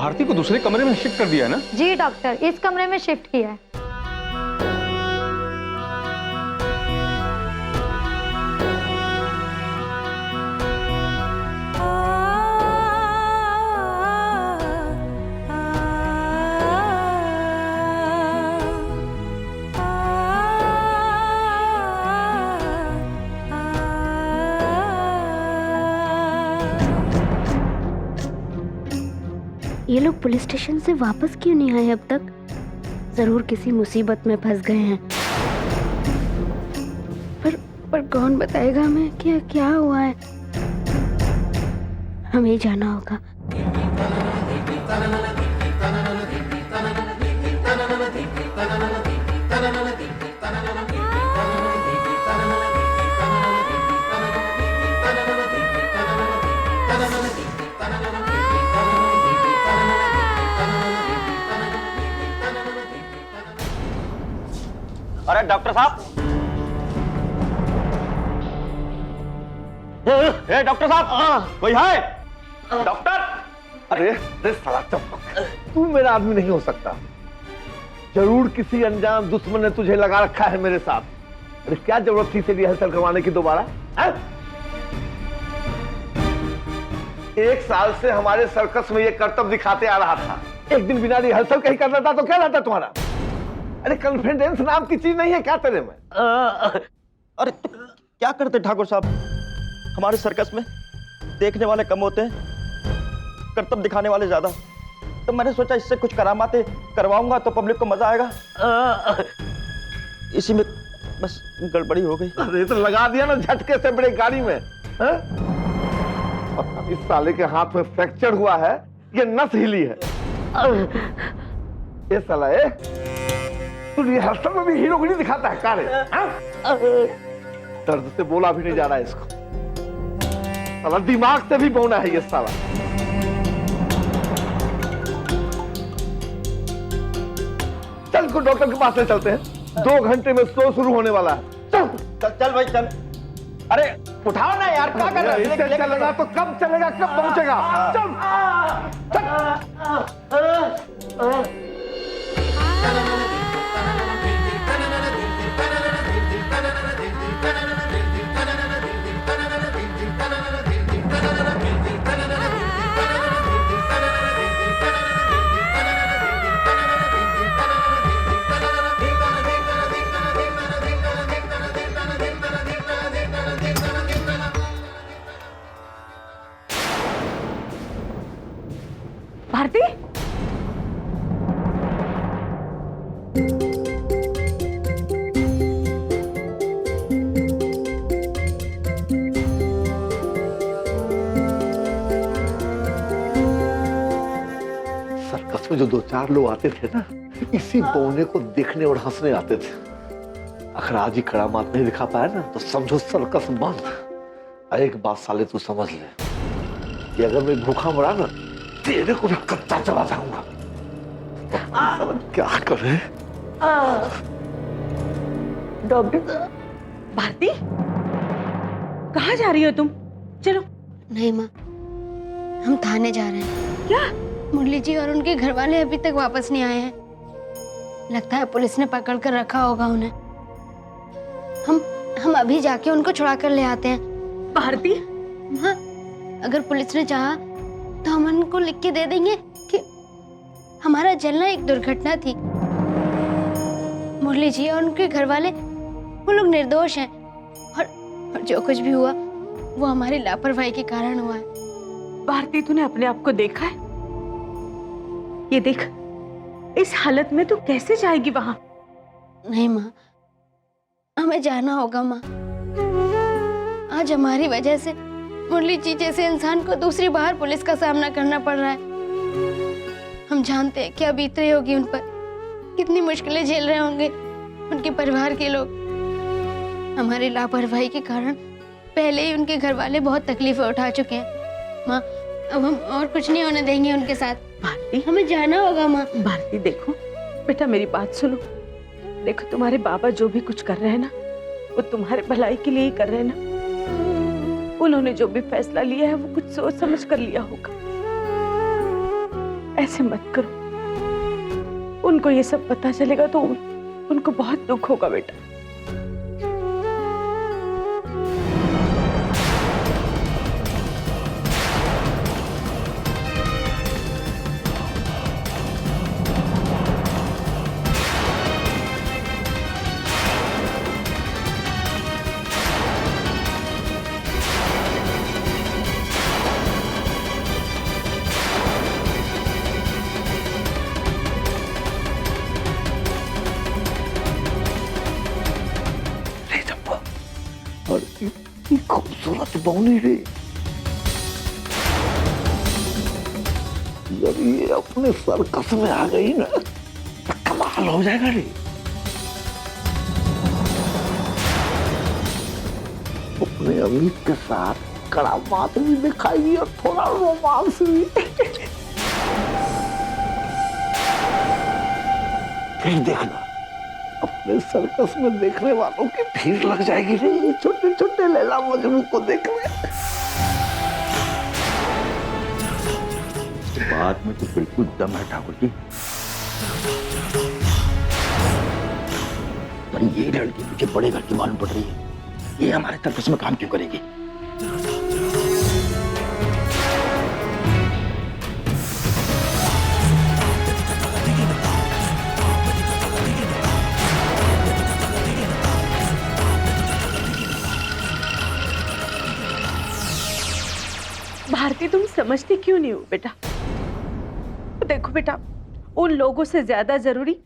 भारती को दूसरे कमरे में शिफ्ट कर दिया है ना? जी डॉक्टर, इस कमरे में शिफ्ट किया है। ये लोग पुलिस स्टेशन से वापस क्यों नहीं आए अब तक? जरूर किसी मुसीबत में फंस गए हैं। पर कौन बताएगा हमें क्या क्या हुआ है? हमें जाना होगा। अरे डॉक्टर साहब, डॉक्टर साहब, कोई है? डॉक्टर! अरे साला चंपक, तू मेरा आदमी नहीं हो सकता। जरूर किसी अनजान दुश्मन ने तुझे लगा रखा है मेरे साथ। अरे क्या जरूरत थी इसे रिहर्सल करवाने की दोबारा? एक साल से हमारे सर्कस में ये करतब दिखाते आ रहा था। एक दिन बिना रिहर्सल कहीं कर लेता तो क्या रहता तुम्हारा? अरे कॉन्फिडेंस नाम की चीज नहीं है क्या तेरे में? अरे तो क्या करते ठाकुर साहब, हमारे सर्कस में देखने वाले कम होते हैं, करतब दिखाने वाले ज्यादा। तो मैंने सोचा इससे कुछ करामाते करवाऊंगा तो पब्लिक को मजा आएगा। इसी में बस गड़बड़ी हो गई। अरे तो लगा दिया ना झटके से बड़े गाड़ी में। इस साले के हाथ में फ्रैक्चर हुआ है, ये नस हिली है। ये साला तू रिहर्सल में भी हीरोगिरी दिखाता है कारे? दर्द से बोला भी नहीं जा रहा है इसको। साला दिमाग से भी बौना है ये साला। चल को डॉक्टर के पास ले चलते हैं। 2 घंटे में शो शुरू होने वाला है। चल चल चल भाई चल। अरे उठाओ ना यार, क्या कर रहे हो? इससे चलेगा तो कब चलेगा, कब पहुंचेगा? चल भारती, सर्कस में जो 2-4 लोग आते थे ना, इसी बौने को देखने और हंसने आते थे। अगर आज ही करामात नहीं दिखा पाया ना तो समझो सर्कस बंद। एक बात साले तू समझ ले कि अगर मैं भूखा मरा ना, तेरे को भी कच्चा चला जाऊंगा। क्या करे? डॉक्टर भारती, कहाँ जा रही हो तुम? चलो। नहीं माँ, हम थाने जा रहे हैं। क्या? मुरली जी और उनके घर वाले अभी तक वापस नहीं आए हैं। लगता है पुलिस ने पकड़ कर रखा होगा उन्हें। हम अभी जाके उनको छुड़ा कर ले आते हैं। भारती, हाँ, अगर पुलिस ने चाहा तो हम उनको लिख के दे देंगे कि हमारा जलना एक दुर्घटना थी। मुरली जी और उनके घर वाले वो लोग निर्दोष हैं और जो कुछ भी हुआ वो हमारी लापरवाही के कारण हुआ है। भारती, तूने अपने आप को देखा है? ये देख, इस हालत में तू कैसे जाएगी वहां? नहीं माँ, हमें जाना होगा माँ। आज हमारी वजह से मुरली जी जैसे इंसान को दूसरी बार पुलिस का सामना करना पड़ रहा है। हम जानते हैं क्या बीत रही होगी उन पर, कितनी मुश्किलें झेल रहे होंगे उनके परिवार के लोग। हमारी लापरवाही के कारण पहले ही उनके घर वाले बहुत तकलीफें उठा चुके हैं। माँ, अब हम और कुछ नहीं होने देंगे उनके साथ। भारती, हमें जाना होगा माँ। भारती देखो बेटा, मेरी बात सुनो। देखो, तुम्हारे बाबा जो भी कुछ कर रहे हैं ना, वो तुम्हारे भलाई के लिए ही कर रहे हैं ना। उन्होंने जो भी फैसला लिया है वो कुछ सोच समझ कर लिया होगा। ऐसे मत करो। उनको ये सब पता चलेगा तो उनको बहुत दुख होगा बेटा। और इतनी खूबसूरत बौनी रे, जब ये अपने सर्कस में आ गई ना तो कमाल हो जाएगा रे। अपने अमित के साथ करामात भी दिखाई और थोड़ा रोमांस भी। फिर देखना अपने सर्कस में देखने वालों की भीड़ लग जाएगी रे, छोटे छोटे लैला मजनू को देखने। बात में तो बिल्कुल दम है ठाकुर जी, पर ये लड़की मुझे बड़े घर की मालूम पड़ रही है। ये हमारे सर्कस में काम क्यों करेगी? भारती, तुम समझती क्यों नहीं हो बेटा? देखो बेटा, उन लोगों से ज्यादा जरूरी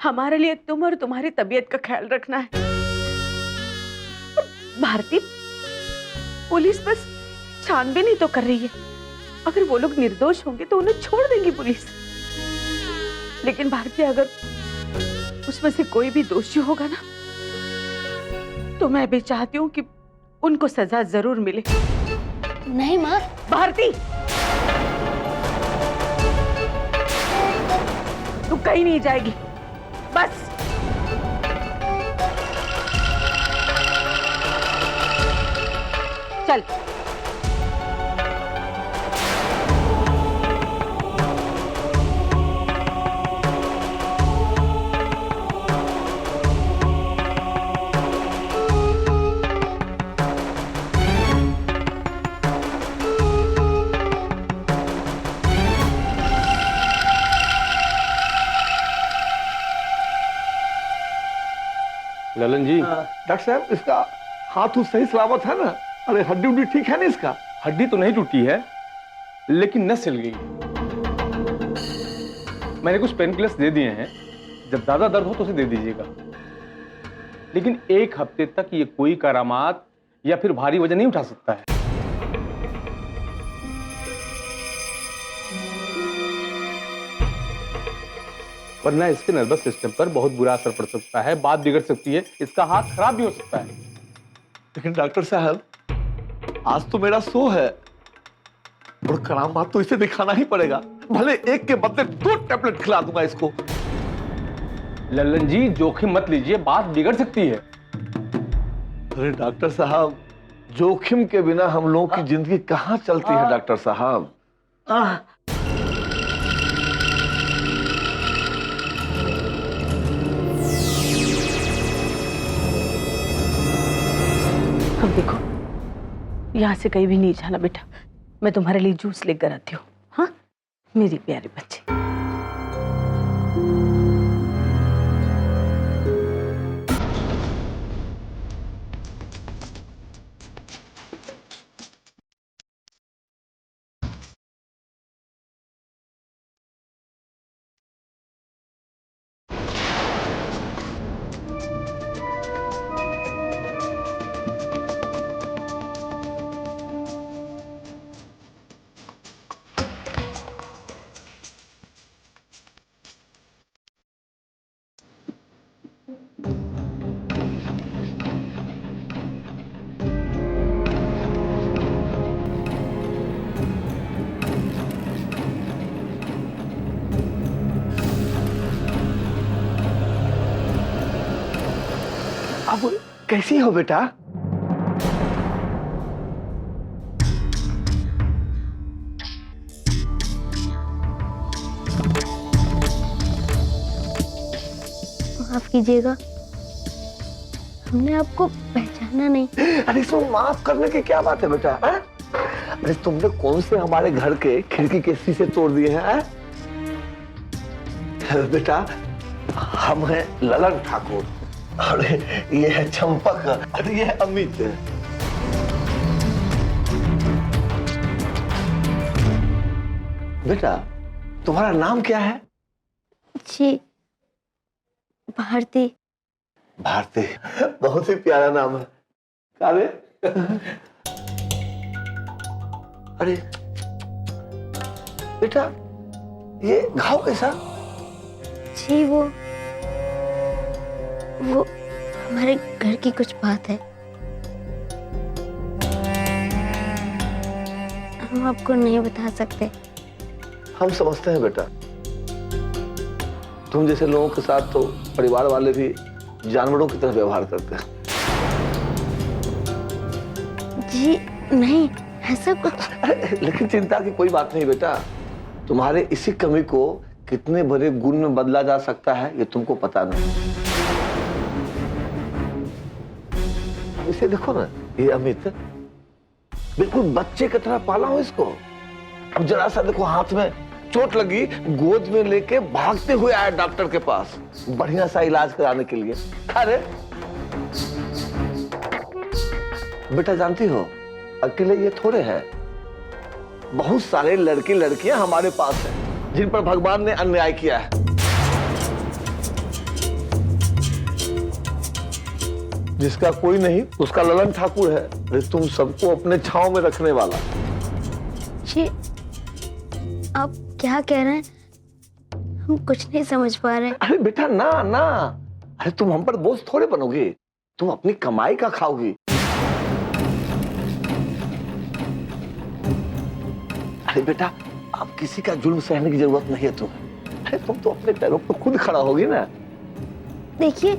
हमारे लिए तुम और तुम्हारी तबीयत का ख्याल रखना है। भारती, पुलिस बस छानबीन ही तो कर रही है। अगर वो लोग निर्दोष होंगे तो उन्हें छोड़ देंगी पुलिस। लेकिन भारती, अगर उसमें से कोई भी दोषी होगा ना, तो मैं भी चाहती हूँ कि उनको सजा जरूर मिले। नहीं माँ। भारती, तू कहीं नहीं जाएगी, बस। चल। ललन जी, डॉक्टर साहब, इसका हाथ सही सलामत है ना? अरे हड्डी उड्डी ठीक है ना इसका? हड्डी तो नहीं टूटी है, लेकिन नस हिल गई। मैंने कुछ पेन किलर्स दे दिए हैं, जब ज्यादा दर्द हो तो उसे दे दीजिएगा। लेकिन 1 हफ्ते तक ये कोई करामात या फिर भारी वजन नहीं उठा सकता है। वरना इसके नर्वस सिस्टम पर बहुत बुरा असर पड़ सकता है, बात बिगड़ सकती है, इसका हाथ खराब भी हो सकता है। लेकिन डॉक्टर साहब, आज तो मेरा शो है और करामात तो इसे दिखाना ही पड़ेगा। भले एक के बदले 2 टैबलेट खिला दूंगा इसको। ललन जी, जोखिम मत लीजिए, बात बिगड़ सकती है। अरे डॉक्टर साहब, जोखिम के बिना हम लोगों की जिंदगी कहां चलती है डॉक्टर साहब? अब देखो, यहाँ से कहीं भी नहीं जाना बेटा। मैं तुम्हारे लिए जूस लेकर आती हूँ। हाँ मेरी प्यारे बच्चे। अब कैसी हो बेटा? माफ कीजिएगा, हमने आपको पहचाना नहीं। अरे इसमें माफ करने की क्या बात है बेटा? है? अरे तुमने कौन से हमारे घर के खिड़की के शीशे तोड़ दिए हैं? बेटा हम हैं ललन ठाकुर, अरे ये है चंपक, अरे ये है अमित। बेटा तुम्हारा नाम क्या है? जी भारती। भारती, बहुत ही प्यारा नाम है। अरे अरे बेटा ये घाव कैसा? जी वो हमारे घर की कुछ बात है, हम आपको नहीं बता सकते। हम समझते हैं बेटा, तुम जैसे लोगों के साथ तो परिवार वाले भी जानवरों की तरह व्यवहार करते हैं। जी नहीं, ऐसा कुछ। अरे लेकिन चिंता की कोई बात नहीं बेटा, तुम्हारे इसी कमी को कितने बड़े गुण में बदला जा सकता है ये तुमको पता नहीं। इसे देखो ना, ये अमित बिल्कुल बच्चे की तरह पाला हूं इसको। अब जरा सा देखो हाथ में चोट लगी, गोद में लेके भागते हुए आया डॉक्टर के पास बढ़िया सा इलाज कराने के लिए। अरे बेटा जानती हो, अकेले ये थोड़े हैं, बहुत सारे लड़के लड़कियां हमारे पास हैं जिन पर भगवान ने अन्याय किया है। जिसका कोई नहीं उसका ललन ठाकुर है, अरे तुम सबको अपने छांव में रखने वाला। जी आप क्या कह रहे हैं, हम कुछ नहीं समझ पा रहे। अरे बेटा ना ना, अरे तुम हम पर बोझ थोड़े बनोगे, तुम अपनी कमाई का खाओगी। अरे बेटा अब किसी का जुल्म सहने की जरूरत नहीं है तुम्हें। अरे तुम तो अपने पैरों पर खुद खड़ा होगी ना। देखिए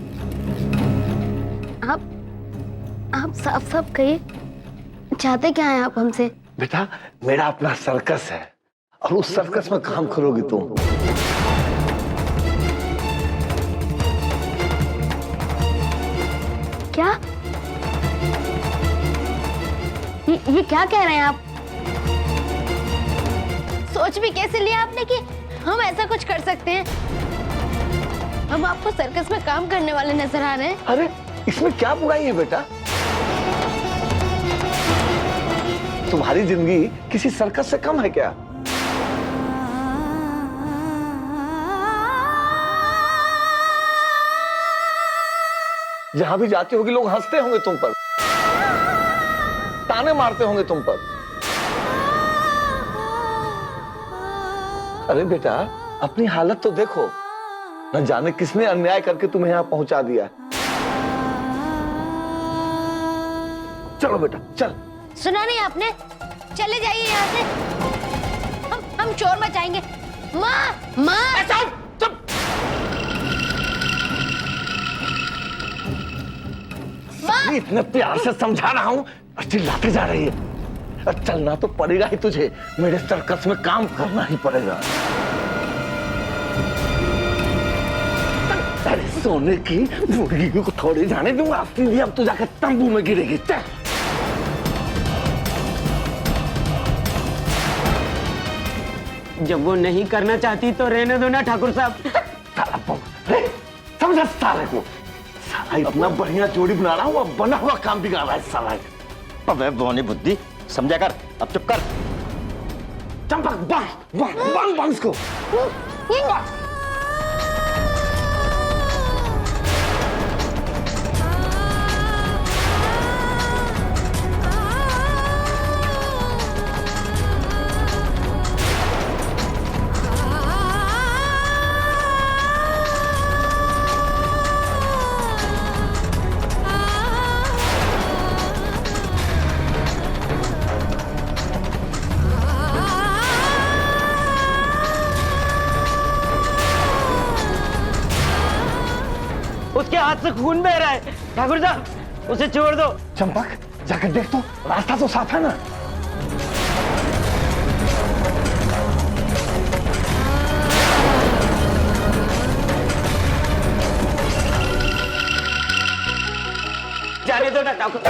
आप साफ साफ कहिए, चाहते क्या हैं आप हमसे? बेटा मेरा अपना सर्कस है और उस सर्कस में काम करोगी तुम। क्या ये क्या कह रहे हैं आप? सोच भी कैसे लिया आपने कि हम ऐसा कुछ कर सकते हैं? हम आपको सर्कस में काम करने वाले नजर आ रहे हैं। अरे इसमें क्या बुराई है बेटा? तुम्हारी जिंदगी किसी सर्कस से कम है क्या? जहां भी जाते होगे लोग हंसते होंगे तुम पर, ताने मारते होंगे तुम पर। अरे बेटा अपनी हालत तो देखो, न जाने किसने अन्याय करके तुम्हें यहां पहुंचा दिया। चलो बेटा चल। सुना नहीं आपने? चले जाइए यहाँ से, हम शोर मचाएंगे। माँ माँ चुप। माँ इतने प्यार से समझा रहा हूं और चिल्लाते जा रही है। चलना तो पड़ेगा ही तुझे, मेरे सर्कस में काम करना ही पड़ेगा। अरे सोने की मुर्गी को थोड़ी जाने दूंगा, सीधी अब तो जाकर तंबू में गिरेगी। चल जब वो नहीं करना चाहती तो रहने दो ना ठाकुर साहब। समझा साले को, साला इतना बढ़िया जोड़ी बना रहा हूँ, अब बना हुआ काम बिगाड़ रहा है साला। अबे बोनी बुद्धि, समझा कर, अब चुप कर। चंपक बांध इसको। उसके हाथ से खून बह रहा है ठाकुर साहब, उसे छोड़ दो। चंपक जाकर देख तो, रास्ता तो साफ है ना। जाने दो ना ठाकुर।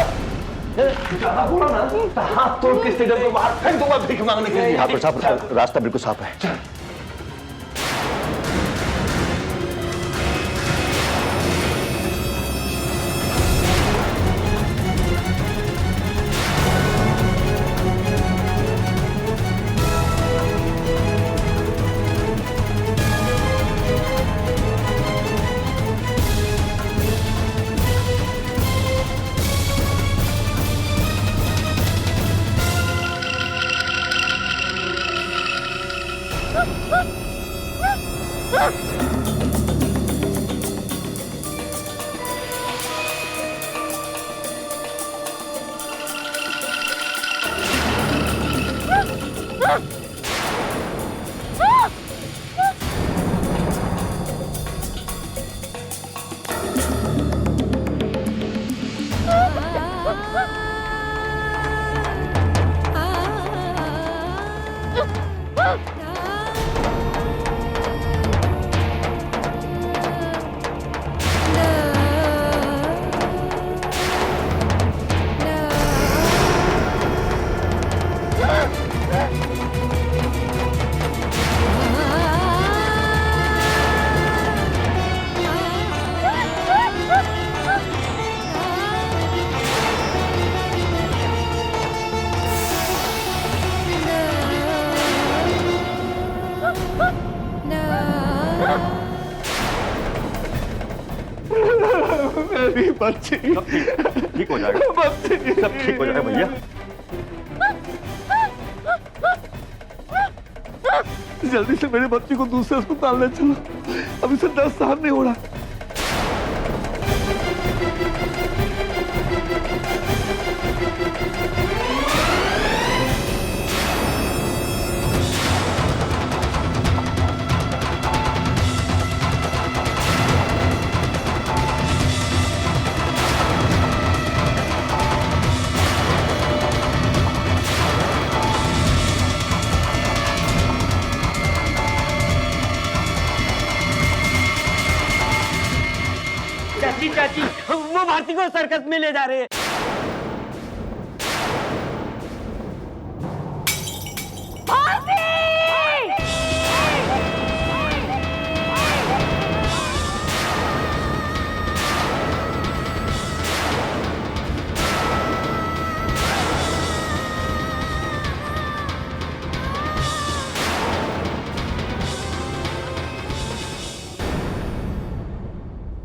ज्यादा बोला ना तो हाथ तोड़ के स्टेडियम को बाहर फेंक दूंगा भीख मांगने के लिए। ठाकुर साहब रास्ता बिल्कुल साफ है। मेरी बच्ची ठीक हो जाएगा, सब ठीक हो जाएगा भैया। जल्दी से मेरी बच्ची को दूसरे अस्पताल ले चलो, अभी से 10 साल नहीं हो रहा। चाची चाची, वो भारती को सर्कस में ले जा रहे हैं।